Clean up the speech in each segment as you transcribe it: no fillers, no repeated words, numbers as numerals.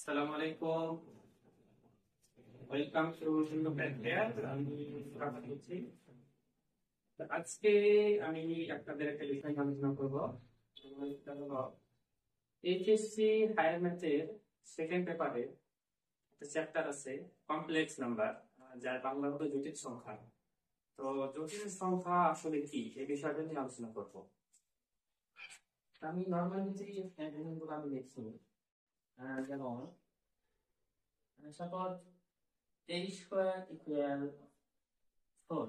আসসালামু আলাইকুম। Welcome to শূন্য প্যাকেট। আমি রাফাত বলছি। তো আজকে আমি আপনাদের একটা বিষয় নিয়ে আলোচনা করব। সেটা হলো এইচএসসি হায়ার ম্যাথের সেকেন্ড পেপারে একটা চ্যাপ্টার আছে কমপ্লেক্স নাম্বার, যার বাংলা হলো জটিল সংখ্যা। তো জটিল সংখ্যা আসলে কি এই বিষয়টা নিয়ে আলোচনা করব। আমি নর্মালি যে জিনিসগুলো আমি দেখছি, যেমন সাপোজ a স্কোয়ার ইকুয়াল 4।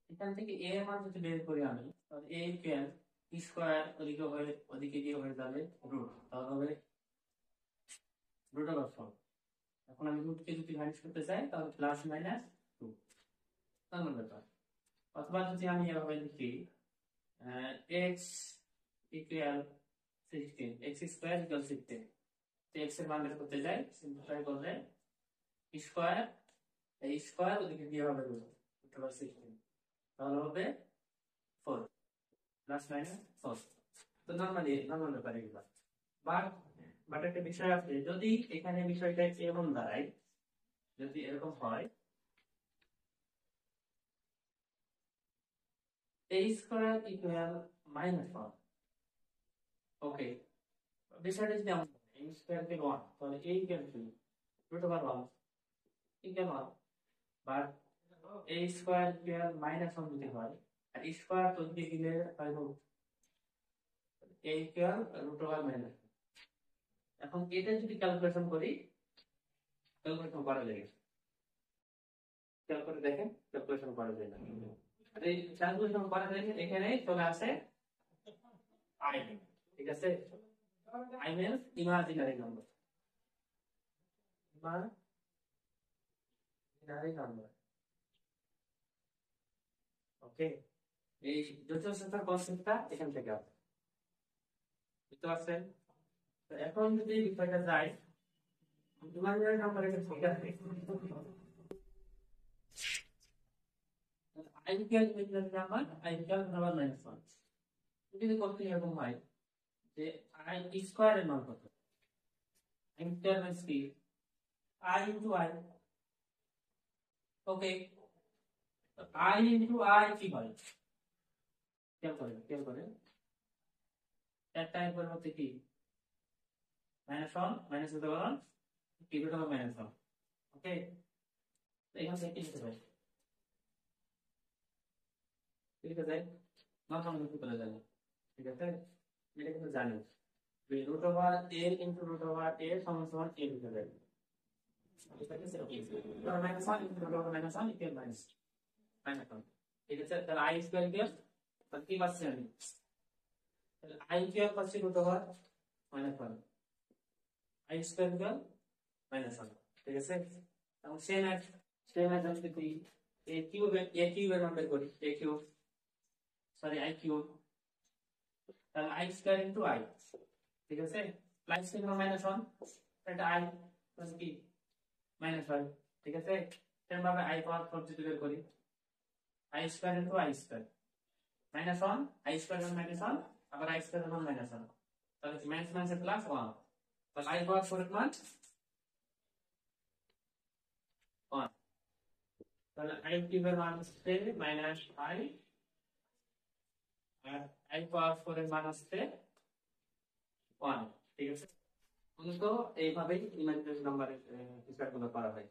এখান থেকে a এর মান যদি বের করি আমি, তাহলে a ইকুয়াল স্কোয়ার ওদিকে গিয়ে হয়ে যাবে রুট, তাহলে হবে রুট ওভার 4। এখন আমি রুটকে যদি ভানিশ করতে চাই তাহলে প্লাস মাইনাস 2 তেমন ব্যাপার। অথবা যদি আমি এভাবে লিখি x equal 16, x square equal 16, x এর মান বের করতে যাই, সিম্পলিফাই করলে স্কোয়ার স্কোয়ার ওদিকে গিয়ে হবে রুট ওভার 16, তাহলে হবে 4 প্লাস মাইনাস 4। তো নর্মাল ব্যাপার এগুলো। বাট বাট একটা বিষয় আছে, যদি এখানে বিষয়টা এমন দাঁড়ায়, যদি এরকম হয় a স্কয়ার ইকুয়াল -1, ওকে, বিষয়টা যদি এমন a স্কয়ার কে 1, তাহলে a ইকুয়াল কি root over 1 equal 1। But a square equal -1 যদি হয় আর স্কয়ার তো দিকে গেলে হয় root, a equal root over -1। এখন এটা যদি ক্যালকুলেশন করি, ক্যালকুলেশন করা যায়, খেয়াল করে দেখেন ক্যালকুলেশন করা যায় না। এই ক্যালকুলেশন করা যায়, এখানে চলে আসে আই, ঠিক আছে, i means imaginary number, imaginary number. Okay, এই জটিল সংখ্যার কনসেপ্টটা এখান থেকে আসে, বুঝতে পারছেন? তো এখন যদি বিষয়টা যায় ইমাজিনারি নাম্বার, এটা ঠিক আছে, I equal imaginary number, I equal number -1। যদি করতে এরকম হয় যে আই স্কয়ার এর মান কত, আই স্কয়ার মাইনাস কি I into I. Okay, I into I কি হয় খেয়াল করেন একটা এর পরিবর্তে কি -1 মাইনাস হতে পারেন কি রুট ওভার -1। ওকে, তো এখান থেকে কি লিখতে পারি, কি লিখতে যায় নরমাল লিখতে চলে যাবে, ঠিক আছে। এটা কিন্তু জানি root over a into root over a সমান সমান a লিখতে যাবে, ঠিক আছে। -1 ইনটু রুট ওভার -1 ইকুয়াল -1, ঠিক আছে। তাহলে আই স্কয়ার ইকুয়াল, তাহলে কি পাচ্ছি আমি, তাহলে আই কিউব পাচ্ছি root over -1, i square equal -1, ঠিক আছে। এবং সেম অ্যাজ যদি এ কিউবের মান বের করি, এ কিউব সরি আই কিউব, তাহলে আই স্কয়ার ইনটু আই, ঠিক আছে, প্লাস চিহ্ন -1, এটা আই প্লাস কি -1, ঠিক আছে। সেম ভাবে আই পাওয়ার 4 যদি বের করি, I square into I square -1, i square -1 আবার আই স্কয়ার -1, তাহলে মাইনাস প্লাস 1, তাহলে আই পাওয়ার 4 এর মান 1, তাহলে আই কিউবের মান হচ্ছে -i আর আই পাওয়ার 4 এর মান হচ্ছে 1, ঠিক আছে। মূলত এইভাবেই ইমাজিনারি নাম্বারের হিসাবগুলো করা হয়,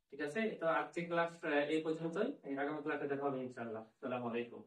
ঠিক আছে। তো আজকে ক্লাস এই পর্যন্তই, আগামী ক্লাসে দেখা হবে ইনশাআল্লাহ। আসসালামু আলাইকুম।